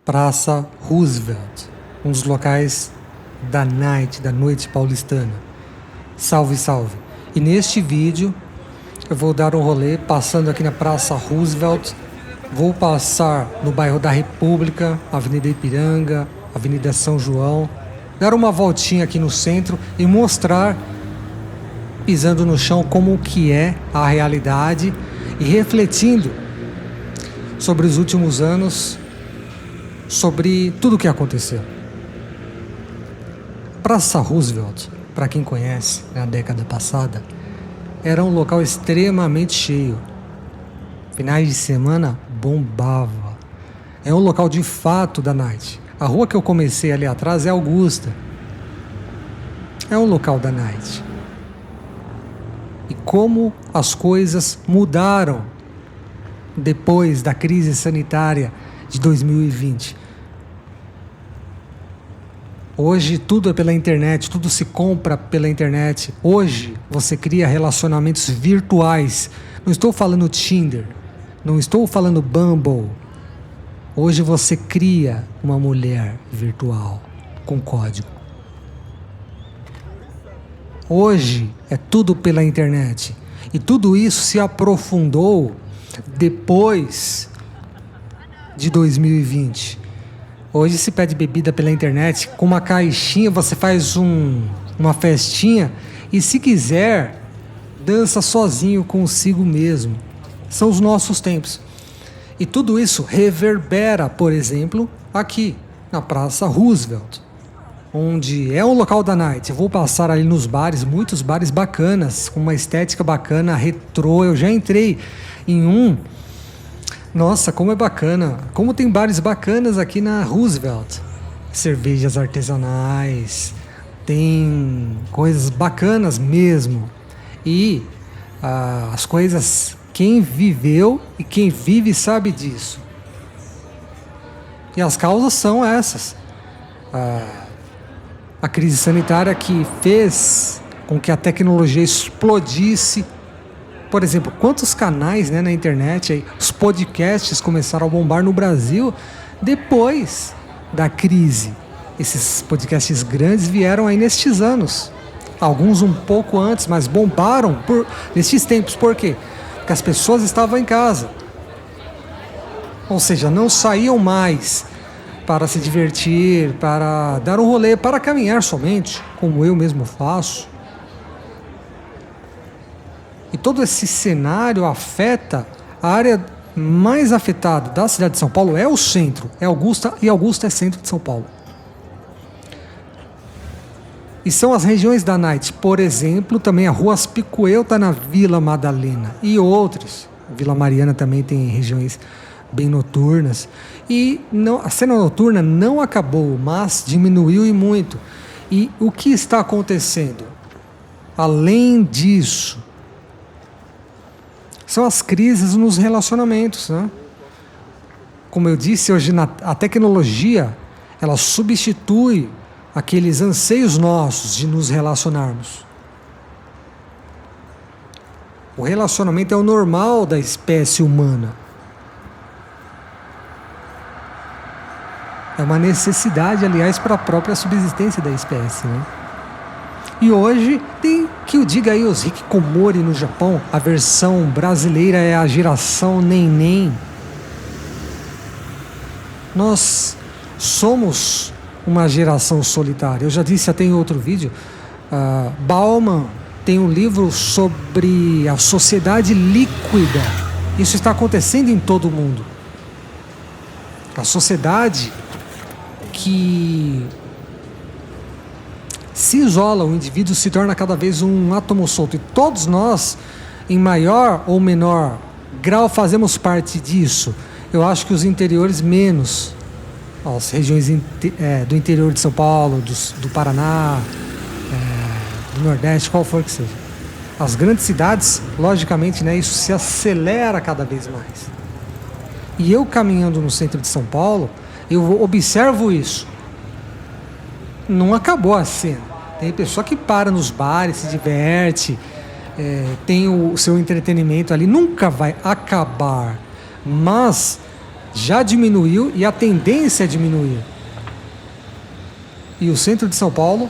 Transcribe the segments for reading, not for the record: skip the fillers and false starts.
Praça Roosevelt, um dos locais da noite paulistana. Salve, salve! E neste vídeo eu vou dar um rolê passando aqui na Praça Roosevelt. Vou passar no bairro da República, Avenida Ipiranga, Avenida São João, dar uma voltinha aqui no centro e mostrar, pisando no chão, como que é a realidade e refletindo sobre os últimos anos, sobre tudo o que aconteceu. Praça Roosevelt, para quem conhece, na década passada, era um local extremamente cheio. Finais de semana bombava. É um local de fato da night. A rua que eu comecei ali atrás é Augusta. É um local da night. E como as coisas mudaram depois da crise sanitária de 2020. Hoje tudo é pela internet, tudo se compra pela internet. Hoje você cria relacionamentos virtuais. Não estou falando Tinder, não estou falando Bumble. Hoje você cria uma mulher virtual com código. Hoje é tudo pela internet. E tudo isso se aprofundou depois de 2020. Hoje se pede bebida pela internet, com uma caixinha você faz uma festinha e, se quiser, dança sozinho consigo mesmo. São os nossos tempos. E tudo isso reverbera, por exemplo, aqui na Praça Roosevelt, onde é um local da night. Eu vou passar ali nos bares, muitos bares bacanas, com uma estética bacana, retrô. Eu já entrei em um. Nossa, como é bacana. Como tem bares bacanas aqui na Roosevelt. Cervejas artesanais, tem coisas bacanas mesmo. E as coisas, quem viveu e quem vive sabe disso. E as causas são essas. A crise sanitária que fez com que a tecnologia explodisse. Por exemplo, quantos canais, na internet, aí, os podcasts começaram a bombar no Brasil depois da crise. Esses podcasts grandes vieram aí nestes anos. Alguns um pouco antes, mas bombaram nestes tempos. Por quê? Porque as pessoas estavam em casa. Ou seja, não saíam mais para se divertir, para dar um rolê, para caminhar somente, como eu mesmo faço. E todo esse cenário afeta a área mais afetada da cidade de São Paulo, é o centro, é Augusta, e Augusta é centro de São Paulo. E são as regiões da night, por exemplo, também a Rua Aspicuel está na Vila Madalena e outros. Vila Mariana também tem regiões bem noturnas. E a cena noturna não acabou, mas diminuiu e muito. E o que está acontecendo? Além disso, são as crises nos relacionamentos, né? Como eu disse, hoje a tecnologia, ela substitui aqueles anseios nossos de nos relacionarmos. O relacionamento é o normal da espécie humana. É uma necessidade, aliás, para a própria subsistência da espécie, né? E hoje tem que o diga aí os hikikomori no Japão. A versão brasileira é a geração neném. Nós somos uma geração solitária. Eu já disse até em outro vídeo, Bauman tem um livro sobre a sociedade líquida. Isso está acontecendo em todo o mundo. A sociedade que se isola, o indivíduo se torna cada vez um átomo solto. E todos nós, em maior ou menor grau, fazemos parte disso. Eu acho que os interiores menos. As regiões do interior de São Paulo, do Paraná, do Nordeste, qual for que seja. As grandes cidades, logicamente, isso se acelera cada vez mais. E eu caminhando no centro de São Paulo, eu observo isso. Não acabou a cena. Tem pessoa que para nos bares, se diverte, tem o seu entretenimento ali. Nunca vai acabar. Mas já diminuiu e a tendência é diminuir. E o centro de São Paulo,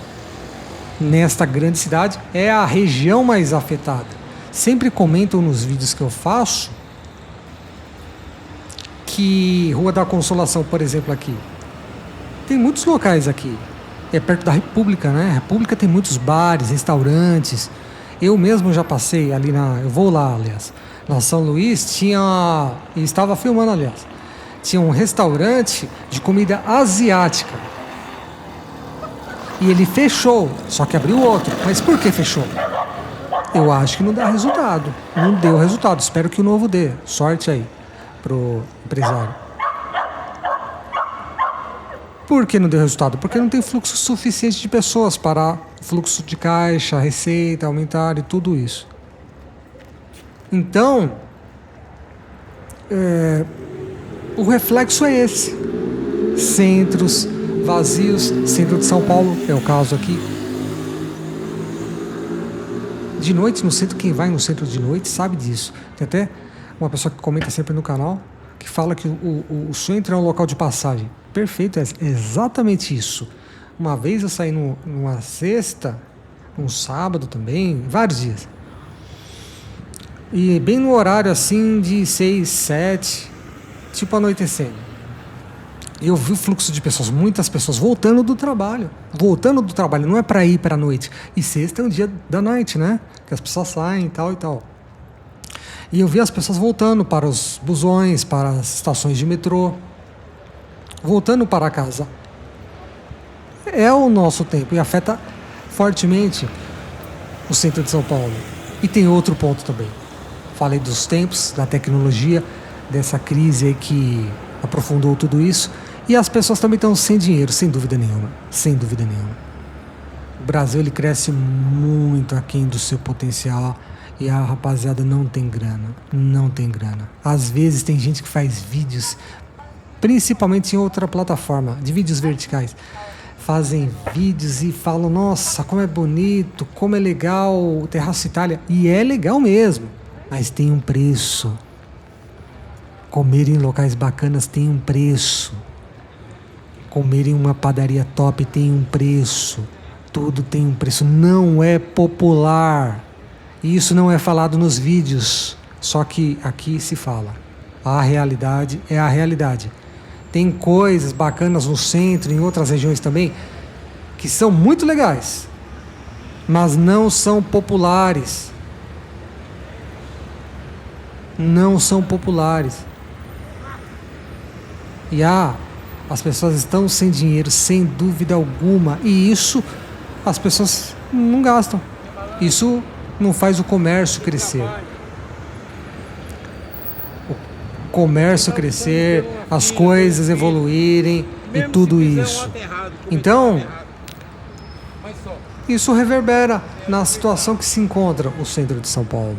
nesta grande cidade, é a região mais afetada. Sempre comentam nos vídeos que eu faço que Rua da Consolação, por exemplo, aqui, tem muitos locais aqui. É perto da República, né? A República tem muitos bares, restaurantes. Eu mesmo já passei ali eu vou lá, aliás. Na São Luís tinha... E estava filmando, aliás. Tinha um restaurante de comida asiática. E ele fechou, só que abriu outro. Mas por que fechou? Eu acho que não dá resultado. Não deu resultado. Espero que o novo dê. Sorte aí pro empresário. Por que não deu resultado? Porque não tem fluxo suficiente de pessoas para o fluxo de caixa, receita, aumentar e tudo isso. Então, o reflexo é esse. Centros vazios, centro de São Paulo, é o caso aqui. De noite no centro, quem vai no centro de noite sabe disso. Tem até uma pessoa que comenta sempre no canal, que fala que o centro é um local de passagem. Perfeito, é exatamente isso. Uma vez eu saí numa sexta, um sábado também, vários dias. E bem no horário assim de 6, 7, tipo anoitecendo. Eu vi o fluxo de pessoas, muitas pessoas voltando do trabalho. Voltando do trabalho, não é para ir para a noite. E sexta é um dia da noite, né? Que as pessoas saem e tal e tal. E eu vi as pessoas voltando para os busões, para as estações de metrô. Voltando para casa. É o nosso tempo e afeta fortemente o centro de São Paulo. E tem outro ponto também. Falei dos tempos, da tecnologia, dessa crise aí que aprofundou tudo isso. E as pessoas também estão sem dinheiro, sem dúvida nenhuma. Sem dúvida nenhuma. O Brasil ele cresce muito aquém do seu potencial e a rapaziada não tem grana. Não tem grana. Às vezes tem gente que faz vídeos, principalmente em outra plataforma, de vídeos verticais. Fazem vídeos e falam, nossa, como é bonito, como é legal o Terraço Itália. E é legal mesmo, mas tem um preço. Comer em locais bacanas tem um preço. Comer em uma padaria top tem um preço. Tudo tem um preço. Não é popular. Isso não é falado nos vídeos. Só que aqui se fala. A realidade é a realidade. Tem coisas bacanas no centro, em outras regiões também, que são muito legais, mas não são populares. Não são populares. E as pessoas estão sem dinheiro, sem dúvida alguma. E isso as pessoas não gastam. Isso não faz o comércio crescer. Comércio crescer, as coisas evoluírem e tudo isso. Então, isso reverbera na situação que se encontra o centro de São Paulo.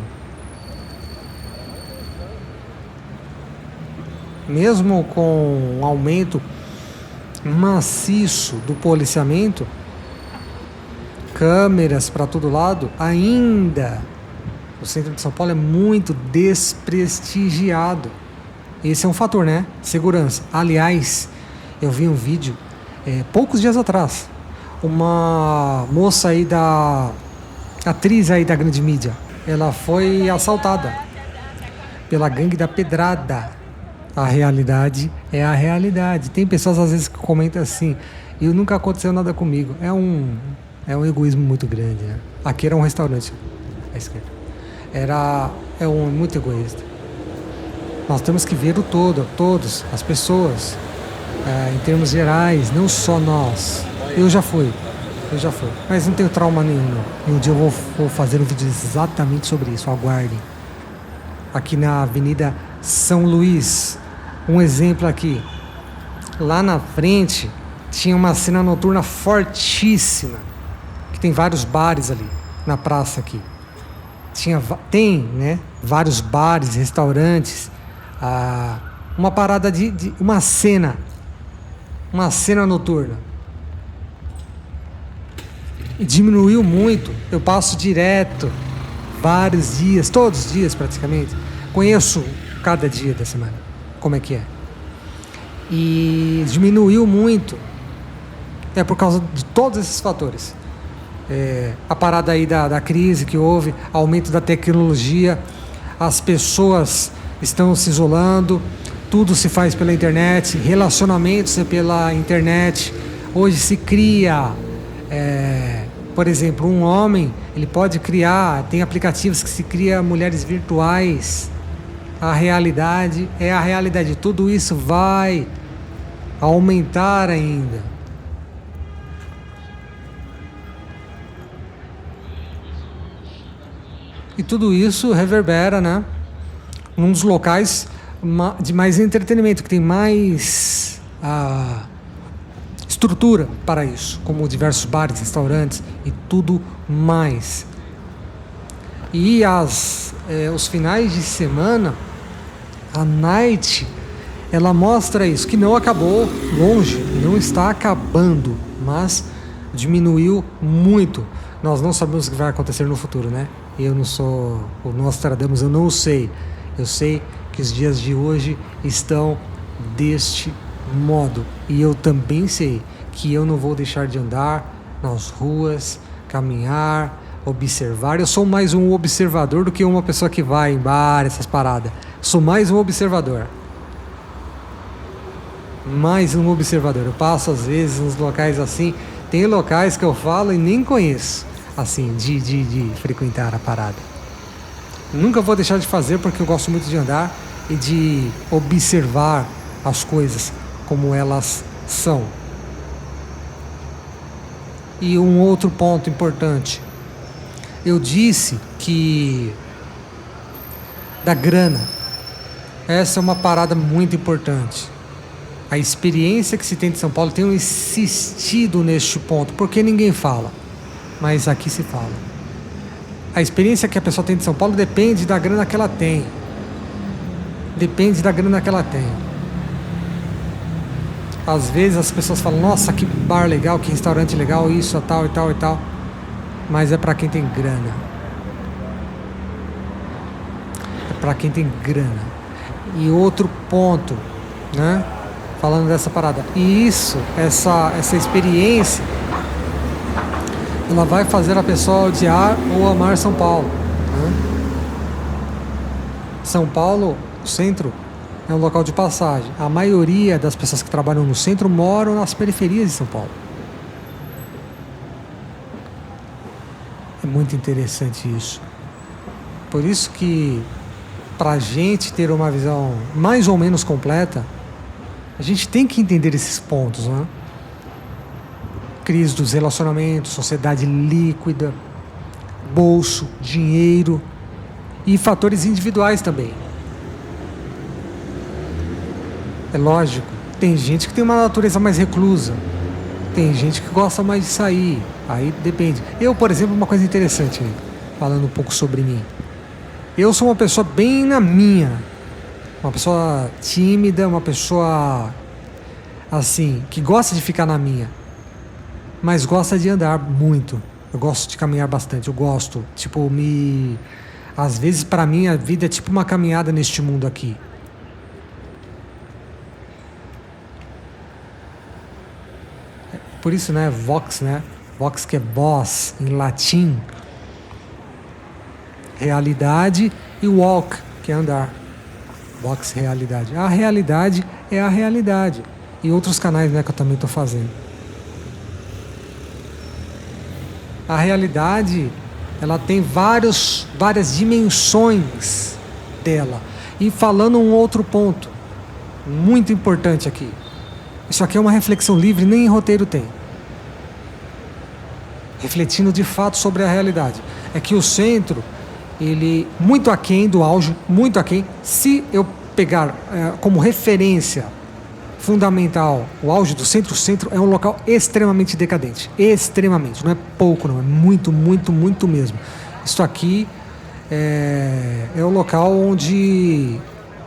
Mesmo com um aumento maciço do policiamento, câmeras para todo lado, ainda o centro de São Paulo é muito desprestigiado. Esse é um fator, né? Segurança. Aliás, eu vi um vídeo poucos dias atrás. Uma moça aí atriz aí da grande mídia. Ela foi assaltada pela gangue da pedrada. A realidade é a realidade. Tem pessoas às vezes que comentam assim, e nunca aconteceu nada comigo. É um egoísmo muito grande, né? Aqui era um restaurante à esquerda. Muito egoísta. Nós temos que ver o todo, todos, as pessoas, em termos gerais, não só nós. Eu já fui, mas não tenho trauma nenhum. E um dia eu vou fazer um vídeo exatamente sobre isso, aguardem. Aqui na Avenida São Luís, um exemplo aqui. Lá na frente tinha uma cena noturna fortíssima, que tem vários bares ali, na praça aqui. Tem, né, vários bares, restaurantes, uma parada de uma cena noturna. E diminuiu muito. Eu passo direto, vários dias, todos os dias praticamente. Conheço cada dia da semana, como é que é. e diminuiu muito. É por causa de todos esses fatores. A parada aí da crise que houve, aumento da tecnologia, as pessoas estão se isolando, tudo se faz pela internet, relacionamentos é pela internet. Hoje se cria, por exemplo, um homem, ele pode criar, tem aplicativos que se cria mulheres virtuais. A realidade é a realidade. Tudo isso vai aumentar ainda. E tudo isso reverbera, né, num dos locais de mais entretenimento, que tem mais estrutura para isso, como diversos bares, restaurantes e tudo mais. E os finais de semana, a Night, ela mostra isso, que não acabou, longe, não está acabando, mas diminuiu muito. Nós não sabemos o que vai acontecer no futuro, né? Eu não sou o Nostradamus, eu não sei. Eu sei que os dias de hoje estão deste modo. E eu também sei que eu não vou deixar de andar nas ruas, caminhar, observar. Eu sou mais um observador do que uma pessoa que vai em bar, essas paradas. Sou mais um observador. Mais um observador. Eu passo às vezes nos locais assim. Tem locais que eu falo e nem conheço, assim, de frequentar a parada. Nunca vou deixar de fazer porque eu gosto muito de andar e de observar as coisas como elas são. E um outro ponto importante. Eu disse que da grana, essa é uma parada muito importante. A experiência que se tem de São Paulo, tenho insistido neste ponto, porque ninguém fala, mas aqui se fala. A experiência que a pessoa tem de São Paulo depende da grana que ela tem. Depende da grana que ela tem. Às vezes as pessoas falam, nossa, que bar legal, que restaurante legal, isso, tal e tal e tal. Mas é para quem tem grana. É para quem tem grana. E outro ponto, né? Falando dessa parada. E isso, essa experiência, ela vai fazer a pessoa odiar ou amar São Paulo, né? São Paulo, o centro, é um local de passagem. A maioria das pessoas que trabalham no centro moram nas periferias de São Paulo. É muito interessante isso. Por isso que, pra gente ter uma visão mais ou menos completa, a gente tem que entender esses pontos, né? Crise dos relacionamentos, sociedade líquida, bolso, dinheiro e fatores individuais também. É lógico, tem gente que tem uma natureza mais reclusa, tem gente que gosta mais de sair, aí depende. Eu, por exemplo, uma coisa interessante, falando um pouco sobre mim. Eu sou uma pessoa bem na minha. Uma pessoa tímida, uma pessoa assim, que gosta de ficar na minha, mas gosta de andar muito. Eu gosto de caminhar bastante, eu gosto, tipo, às vezes pra mim a vida é tipo uma caminhada neste mundo aqui. Por isso, né, vox, né? Vox, que é voz em latim. Realidade, e walk, que é andar. Vox, realidade. A realidade é a realidade. E outros canais, né, que eu também estou fazendo. A realidade, ela tem várias dimensões dela. E falando um outro ponto, muito importante aqui. Isso aqui é uma reflexão livre, nem em roteiro tem. Refletindo de fato sobre a realidade. É que o centro, ele muito aquém do auge, muito aquém. Se eu pegar como referência fundamental o auge do centro, o centro é um local extremamente decadente. Extremamente, não é pouco não, é muito, muito, muito mesmo. Isso aqui é o local onde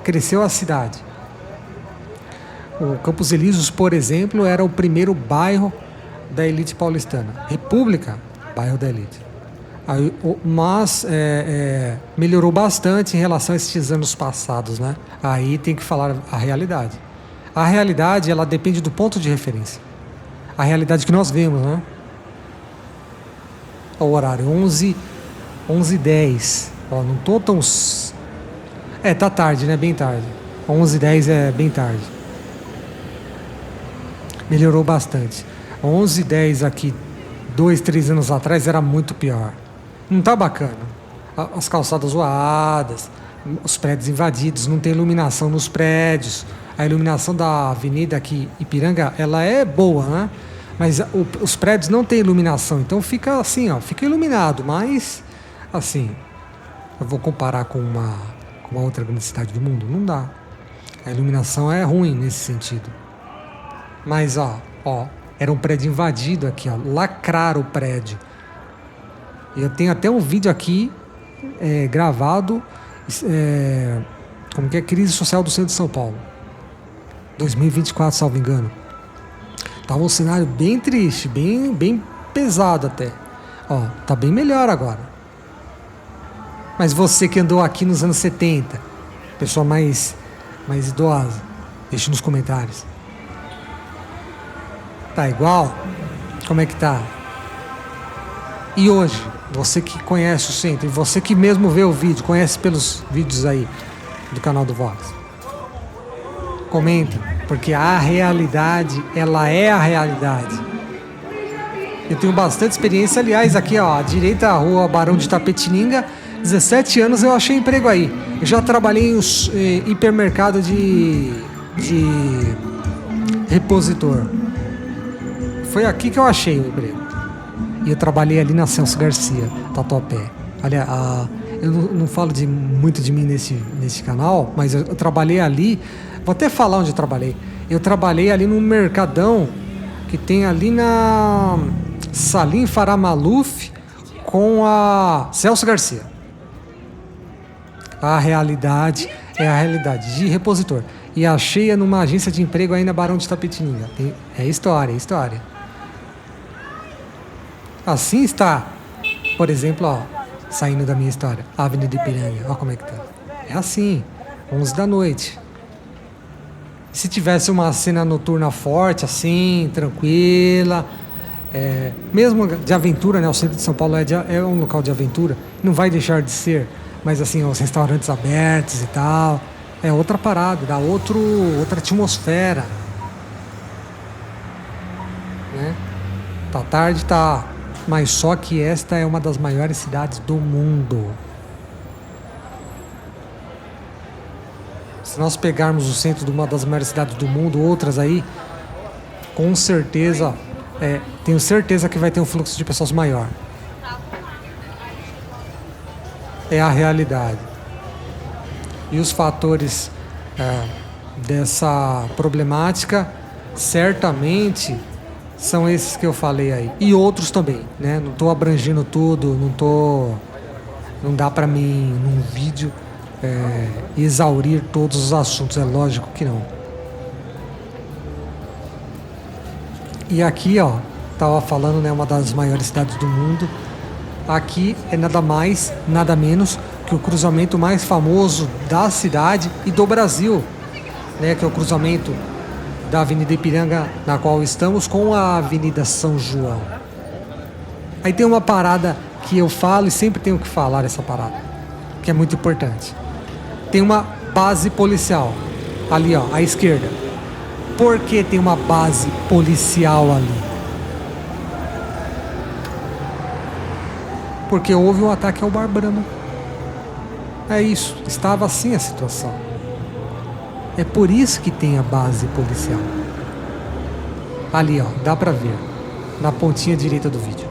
cresceu a cidade. O Campos Elíseos, por exemplo, era o primeiro bairro da elite paulistana. República, bairro da elite. Mas melhorou bastante em relação a esses anos passados, né? Aí tem que falar a realidade. A realidade, ela depende do ponto de referência. A realidade que nós vemos, né? Olha o horário, 11h10. Ó, não tô tão... tá tarde, né? Bem tarde. 11h10 é bem tarde. Melhorou bastante. 11h10 aqui, 2, 3 anos atrás, era muito pior. Não tá bacana. As calçadas zoadas, os prédios invadidos, não tem iluminação nos prédios. A iluminação da avenida aqui, Ipiranga, ela é boa, né? Mas os prédios não têm iluminação, então fica assim, ó, fica iluminado, mas assim, eu vou comparar com uma outra grande cidade do mundo? Não dá. A iluminação é ruim nesse sentido. Mas ó, era um prédio invadido aqui, ó, lacraram o prédio. Eu tenho até um vídeo aqui gravado, como que é, crise social do centro de São Paulo, 2024, salvo engano. Tava um cenário bem triste, bem pesado até. Ó, tá bem melhor agora. Mas você que andou aqui nos anos 70, pessoa mais idosa, deixa nos comentários. Tá igual? Como é que tá? E hoje, você que conhece o centro, e você que mesmo vê o vídeo, conhece pelos vídeos aí do canal do Vox, comenta, porque a realidade, ela é a realidade. Eu tenho bastante experiência, aliás, aqui ó, à direita, a rua Barão de Tapetininga, 17 anos eu achei emprego aí. Eu já trabalhei em hipermercado de repositor. Foi aqui que eu achei o emprego. E eu trabalhei ali na Celso Garcia, Tatuapé. Olha, eu não falo muito de mim nesse canal, mas eu trabalhei ali. Vou até falar onde eu trabalhei. Eu trabalhei ali num mercadão que tem ali na Salim Farah Maluf com a Celso Garcia. A realidade é a realidade de repositor. E achei numa agência de emprego aí na Barão de Tapetininga. É história, é história. Assim está, por exemplo, ó, saindo da minha história, a Avenida Ipiranga, ó como é que tá. É assim, 11 da noite. Se tivesse uma cena noturna forte, assim, tranquila, mesmo de aventura, né? O centro de São Paulo é um local de aventura, não vai deixar de ser, mas assim, os restaurantes abertos e tal, é outra parada, dá outra atmosfera, né? Tá tarde, tá, mas só que esta é uma das maiores cidades do mundo. Se nós pegarmos o centro de uma das maiores cidades do mundo, outras aí, com certeza, tenho certeza que vai ter um fluxo de pessoas maior. É a realidade. E os fatores dessa problemática, certamente, são esses que eu falei aí. E outros também, né? Não estou abrangendo tudo, não dá para mim, num vídeo, exaurir todos os assuntos, é lógico que não. E aqui, ó, tava falando, né, uma das maiores cidades do mundo. Aqui é nada mais, nada menos que o cruzamento mais famoso da cidade e do Brasil, né, que é o cruzamento da Avenida Ipiranga, na qual estamos, com a Avenida São João. Aí tem uma parada que eu falo e sempre tenho que falar essa parada, que é muito importante. Tem uma base policial ali, ó, à esquerda. Por que tem uma base policial ali? Porque houve um ataque ao Bar Brahma. É isso, estava assim a situação. É por isso que tem a base policial. Ali, ó, dá pra ver, na pontinha direita do vídeo.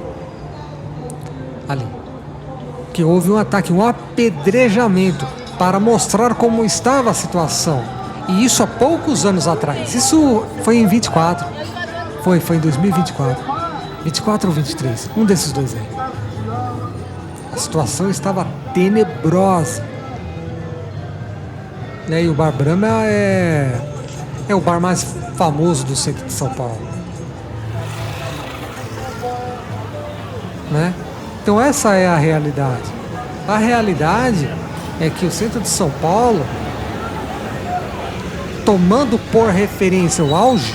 Ali. Que houve um ataque, um apedrejamento, para mostrar como estava a situação. E isso há poucos anos atrás. Isso foi em 24. Foi em 2024. 24 ou 23. Um desses dois aí. A situação estava tenebrosa. E o Bar Brahma é o bar mais famoso do centro de São Paulo. Né? Então essa é a realidade. A realidade é que o centro de São Paulo tomando por referência o auge,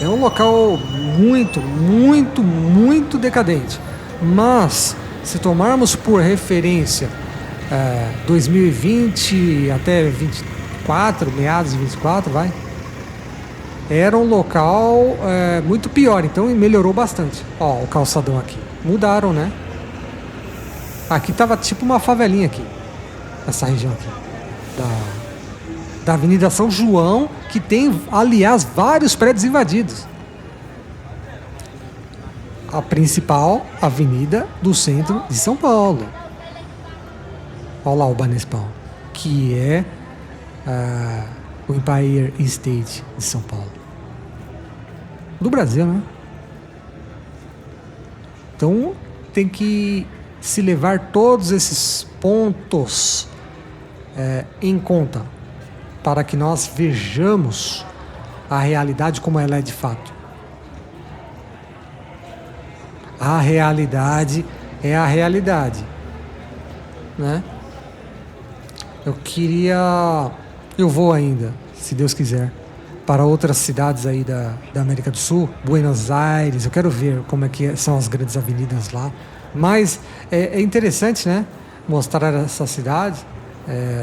é um local muito, muito, muito decadente. Mas, se tomarmos por referência 2020 até 24, meados de 24, vai, era um local muito pior, então melhorou bastante. Ó, o calçadão aqui. Mudaram, né? Aqui tava tipo uma favelinha aqui. Essa região aqui. Da Avenida São João, que tem, aliás, vários prédios invadidos. A principal avenida do centro de São Paulo. Olha lá o Banespal, que é o Empire State de São Paulo. Do Brasil, né? Então tem que se levar todos esses pontos em conta para que nós vejamos a realidade como ela é de fato. A realidade é a realidade, né? Eu vou ainda, se Deus quiser, para outras cidades aí da América do Sul, Buenos Aires. Eu quero ver como é que são as grandes avenidas lá. Mas é interessante, né, mostrar essas cidades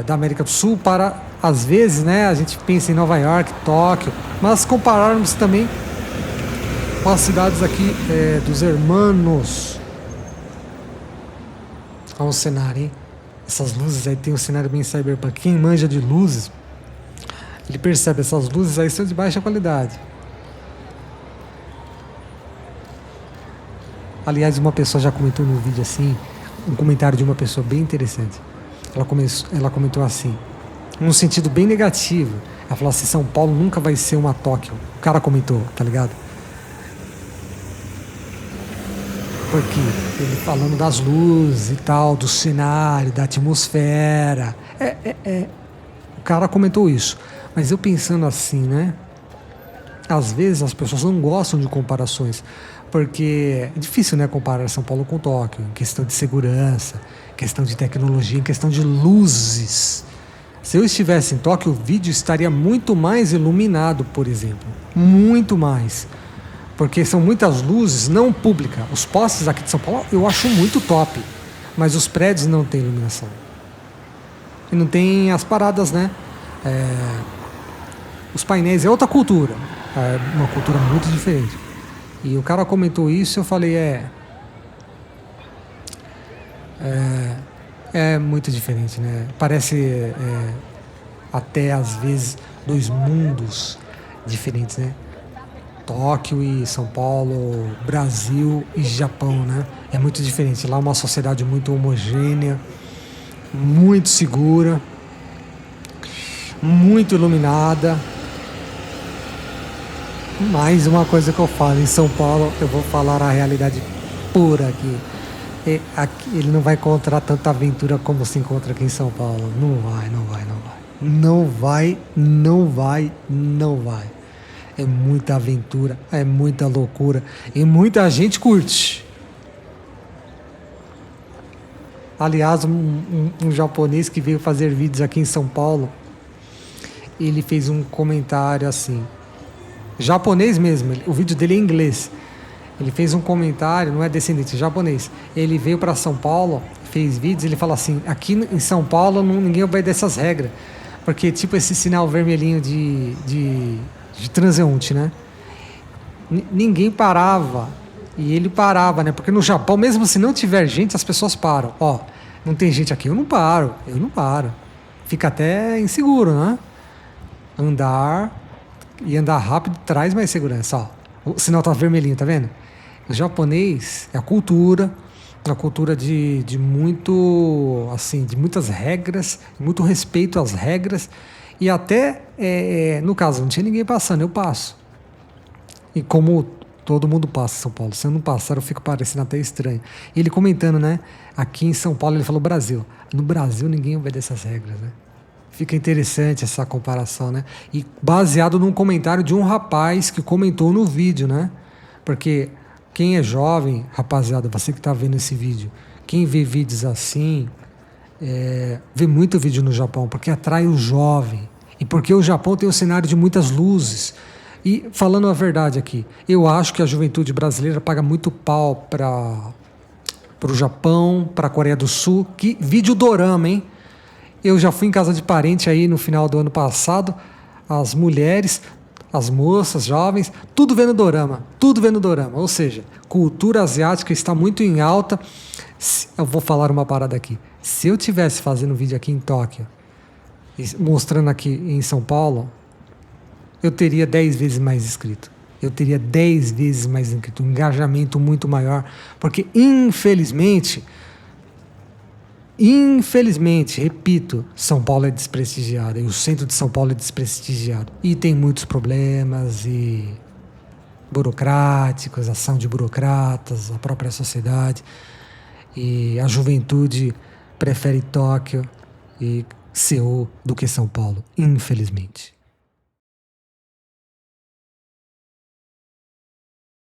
da América do Sul para, às vezes, né, a gente pensa em Nova York, Tóquio, mas compararmos também com as cidades aqui dos hermanos. Olha o cenário, hein? Essas luzes aí, tem um cenário bem cyberpunk. Quem manja de luzes, ele percebe, essas luzes aí são de baixa qualidade. Aliás, uma pessoa já comentou no vídeo assim, um comentário de uma pessoa bem interessante. Ela comentou assim, num sentido bem negativo. Ela falou assim: São Paulo nunca vai ser uma Tóquio. O cara comentou, tá ligado? Porque ele falando das luzes e tal, do cenário, da atmosfera. O cara comentou isso. Mas eu pensando assim, né? Às vezes as pessoas não gostam de comparações, porque é difícil, né, comparar São Paulo com Tóquio, em questão de segurança, questão de tecnologia, em questão de luzes. Se eu estivesse em Tóquio, o vídeo estaria muito mais iluminado, por exemplo. Muito mais. Porque são muitas luzes não públicas. Os postes aqui de São Paulo eu acho muito top, mas os prédios não têm iluminação. E não tem as paradas, né? Os painéis é outra cultura. É uma cultura muito diferente. E o cara comentou isso e eu falei, é muito diferente, né? Parece até às vezes dois mundos diferentes, né? Tóquio e São Paulo, Brasil e Japão, né? É muito diferente. Lá é uma sociedade muito homogênea, muito segura, muito iluminada. Mais uma coisa que eu falo, em São Paulo eu vou falar a realidade pura aqui. Aqui ele não vai encontrar tanta aventura como se encontra aqui em São Paulo. Não vai. Não vai. É muita aventura, é muita loucura e muita gente curte. Aliás, um japonês que veio fazer vídeos aqui em São Paulo, ele fez um comentário assim, japonês mesmo, o vídeo dele é em inglês. Ele fez um comentário, não é descendente, é japonês. Ele veio para São Paulo, fez vídeos, ele fala assim: aqui em São Paulo ninguém obedece essas regras, porque tipo esse sinal vermelhinho de transeunte, né? Ninguém parava. E ele parava, né? Porque no Japão, mesmo se não tiver gente, as pessoas param. Ó, não tem gente aqui, eu não paro. Fica até inseguro, né? Andar rápido traz mais segurança, ó. O sinal tá vermelhinho, tá vendo? O japonês é a cultura de muito, assim, de muitas regras, muito respeito às regras. E até, no caso, não tinha ninguém passando, eu passo. E como todo mundo passa em São Paulo, se eu não passar, eu fico parecendo até estranho. E ele comentando, né? Aqui em São Paulo, ele falou Brasil. No Brasil, ninguém obedece essas regras, né? Fica interessante essa comparação, né? E baseado num comentário de um rapaz que comentou no vídeo, né? Porque quem é jovem, rapaziada, você que tá vendo esse vídeo, quem vê vídeos assim... vê muito vídeo no Japão, porque atrai o jovem. E porque o Japão tem um cenário de muitas luzes. E, falando a verdade aqui, eu acho que a juventude brasileira paga muito pau para o Japão, para a Coreia do Sul. Que vídeo dorama, hein? Eu já fui em casa de parente aí no final do ano passado. As mulheres, as moças, jovens, tudo vendo dorama. Tudo vendo dorama. Ou seja, cultura asiática está muito em alta. Eu vou falar uma parada aqui. Se eu tivesse fazendo vídeo aqui em Tóquio, mostrando aqui em São Paulo, eu teria 10 vezes mais inscrito. Eu teria 10 vezes mais inscrito. Um engajamento muito maior. Porque, infelizmente, repito, São Paulo é desprestigiado. E o centro de São Paulo é desprestigiado. E tem muitos problemas e burocráticos, ação de burocratas, a própria sociedade. E a juventude prefere Tóquio e Seul do que São Paulo, infelizmente.